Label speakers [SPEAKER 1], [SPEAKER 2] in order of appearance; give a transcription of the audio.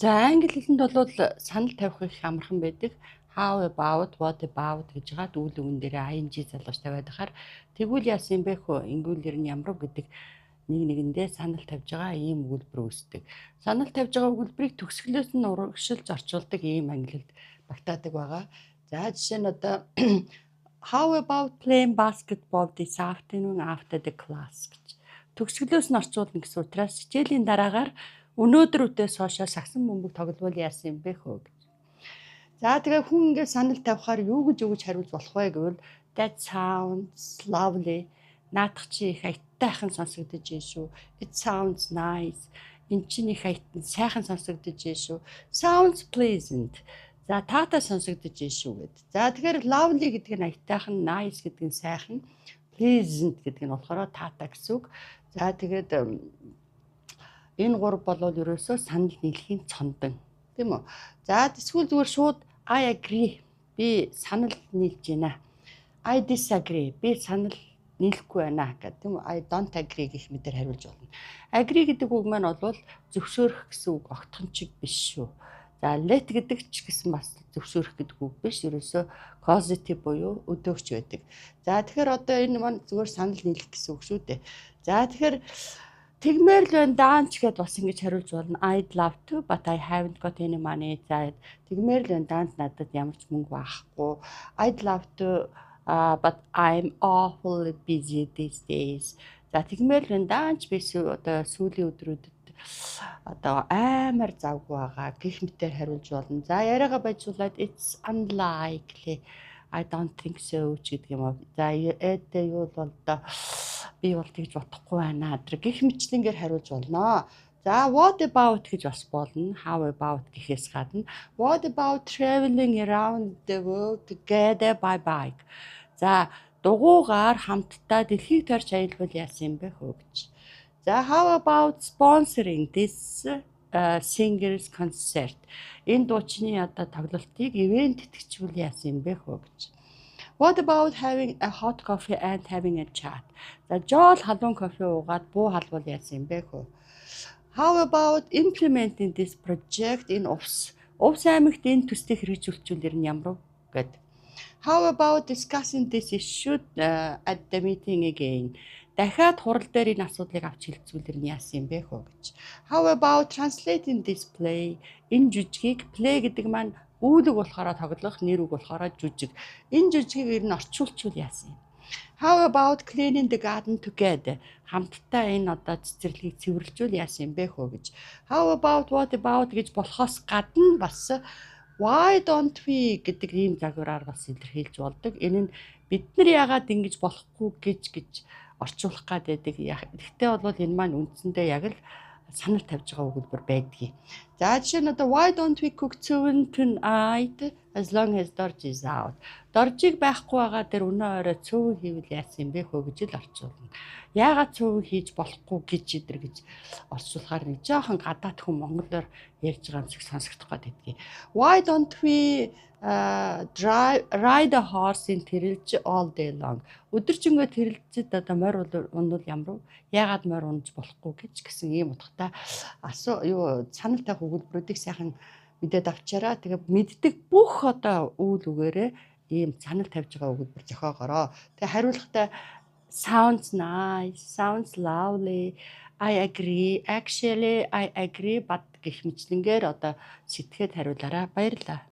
[SPEAKER 1] За англи хэлэнд бол санал тавих их амархан байдаг. How about, what about гэж байгаа үйл өгөн дээр ing залгаж тавиад ахаар тэгвэл яасан бэ хөө ингүүл ер нь ямар гэдэг нэгэндээ санал тавьж байгаа ийм өгүүлбэр үүсдэг. Санал тавьж байгаа өгүүлбэрийг төгсгөлөөс нь урагшилж орчуулдаг ийм англи хэлд багтаадаг байгаа. За жишээ нь одоо How about playing basketball this afternoon after the class гэж төгсгөлөөс нь орчуулна гэсэн утгаас хичээлийн дараагаар өнөөдөр үдээс хоошоо сагсан бөмбөг тоглол яасан юм бэ хөө гэж. За тэгээ хүн ингээд санал тавихаар юу гэж өгж хариулж болох вэ гэвэл that sounds lovely. Наадах чи их аятайхан сонсогдож байна шүү. It sounds nice. Энд чинь их сайхан сонсогдож байна шүү. Sounds pleasant. За таатай сонсогдож байна шүү гэд. За тэгэхээр lovely гэдэг нь аятайхан, nice гэдэг нь сайхан, pleasant гэдэг нь болохоор таатай гэсэн үг. За тэгээд энэ гурав болвол ерөөсөө санал нийлхийн цондон тийм үү. За эсвэл зүгээр шууд I agree би санал нийлж байна. I disagree би санал нийлэхгүй байна гэдэг тийм үү. I don't agree гэх мэтээр хариулж болно. Agree гэдэг үг маань бол зөвшөөрөх гэсэн үг, огтхончиг биш шүү. За let гэдэг ч гэсэн бас зөвшөөрөх гэдэг үг биш. Ерөөсөө causative буюу өдөөгч байдаг. За тэгэхээр одоо энэ маань зүгээр санал нийлэх гэсэн үг шүү дээ. За тэгэхээр тэгмээр л байна даанч гэд бас ингэж хариулж болно. I'd love to but I haven't got any money. За тэгмээр л байна даанч надад ямар ч мөнгө байхгүй. I'd love to but I'm awfully busy these days. За тэгмээр л байна даанч би одоо сүүлийн өдрүүдэд одоо амар завгүй байгаа гэх мэтээр хариулж болно. За яриагаа байжуулаад it's unlikely. I don't think so гэдэг юм уу. За эдээ юу бол одоо би бол тэгж бодохгүй байна. Тэр гих мэтлэнгээр хариулж болно. За what about гэж бас болно. How about гэхээс гадна what about traveling around the world together by bike. За дугуйгаар хамтдаа дэлхийг тойрч аялбал яасан юм бэ хөө гэж. За how about sponsoring this singer's concert. Энэ дуучны одоо тоглолтыг ивент итгэжүүл яасан юм бэ хөө гэж. What about having a hot coffee and having a chat. За жоол халуун кофе уугаад буу халбал яасан юм бэ хөө. How about implementing this project in Увс. Увс аймагт энэ төслийг хэрэгжүүлчихвэл нь ямар вэ гэд. How about discussing this issue at the meeting again. Дахиад хурал дээр энэ асуудлыг авч хэлцүүлэр нь яасан юм бэ хөө гэж. How about translating this play. Энэ жүжигийг play гэдэг маань үүлэг болохоор тоглох, нэр үг болохоор жүжиг. Энэ жүжигийг ер нь орчуулчвал яасан юм. How about cleaning the garden together. Хамтдаа энэ одоо цэцэрлэгийг цэвэрлжүүл яасан юм бэ хөө гэж. How about what about гэж болохоос гадна бас why don't we гэдэг ийм загвараар бас илэрхийлж болдог. Энэ нь бид нар яагаад ингэж болохгүй гэж орчуулах гэдэг. Гэхдээ бол энэ маань үндсэндээ яг л санал тавьж байгаа өгүүлбэр байдгийг. За жишээ нь одоо why don't we cook soon tonight as long as Dorji is out. Доржиг байхгүй байгаа дээр өнөө орой цөөн хийвэл яасан юм бэ хөө гэж л орчуулна. Яагаад цөөн хийж болохгүй гэж идэр гэж орчуулахаар нэг жоохон гадаад хүн монголоор ярьж байгаа юм шиг сонсогдох гэдэг. Why don't we ride a horse in тэрэлж all day long. Өдөржингөө тэрэлжэд одоо морь унвал ямар вэ? Яагаад морь унж болохгүй гэсэн ийм утгатай санал тавих өгүүлбэрүүдийг сайхан мэдээд авчаараа. Тэгээ мэддэг бүх одоо үйл үгээрээ ийм санал тавьж байгаа өгүүлбэр зохиогоороо. Тэгээ хариулахдаа sounds nice, sounds lovely, I agree, actually I agree but гэх мэтлэнгээр одоо сэтгэхэд хариулаарай. Баярлалаа.